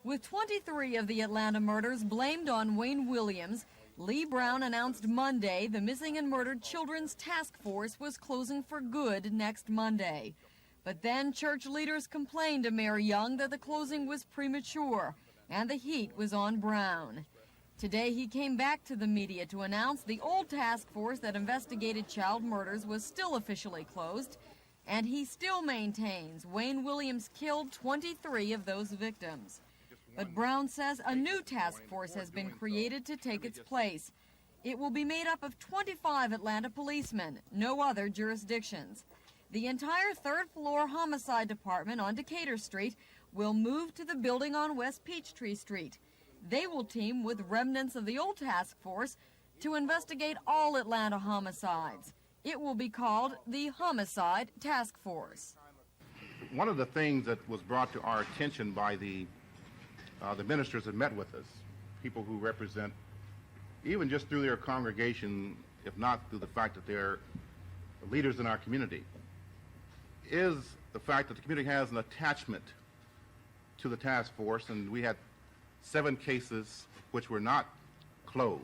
With 23 of the Atlanta murders blamed on Wayne Williams, Lee Brown announced Monday the Missing and Murdered Children's Task Force was closing for good next Monday. But then church leaders complained to Mayor Young that the closing was premature and the heat was on Brown. Today he came back to the media to announce the old task force that investigated child murders was still officially closed, and he still maintains Wayne Williams killed 23 of those victims. But Brown says a new task force has been created to take its place. It will be made up of 25 Atlanta policemen, no other jurisdictions. The entire third-floor homicide department on Decatur Street will move to the building on West Peachtree Street. They will team with remnants of the old task force to investigate all Atlanta homicides. It will be called the Homicide Task Force. One of the things that was brought to our attention by the ministers that met with us, people who represent, even just through their congregation, if not through the fact that they're leaders in our community, is the fact that the community has an attachment to the task force, and we had 7 cases which were not closed.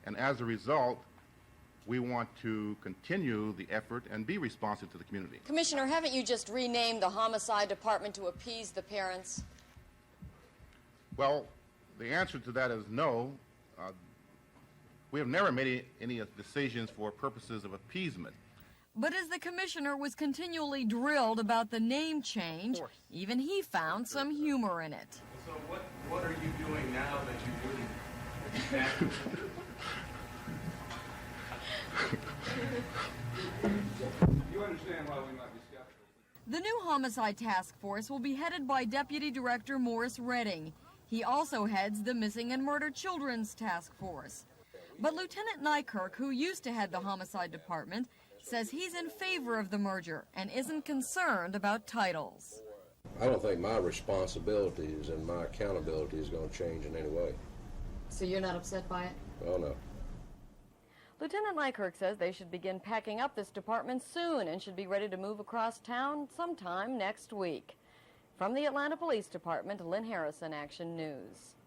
And as a result, we want to continue the effort and be responsive to the community. Commissioner, haven't you just renamed the Homicide Department to appease the parents? Well, the answer to that is no. We have never made any decisions for purposes of appeasement. But as the commissioner was continually drilled about the name change, even he found some humor in it. So what are you doing now that you wouldn't? You understand why we might be skeptical. The new Homicide Task Force will be headed by Deputy Director Morris Redding. He also heads the Missing and Murdered Children's Task Force. But Lieutenant Nykirk, who used to head the Homicide Department, says he's in favor of the merger and isn't concerned about titles. I don't think my responsibilities and my accountability is going to change in any way. So you're not upset by it? Oh, no. Lieutenant Nykirk says they should begin packing up this department soon and should be ready to move across town sometime next week. From the Atlanta Police Department, Lynn Harasin, Action News.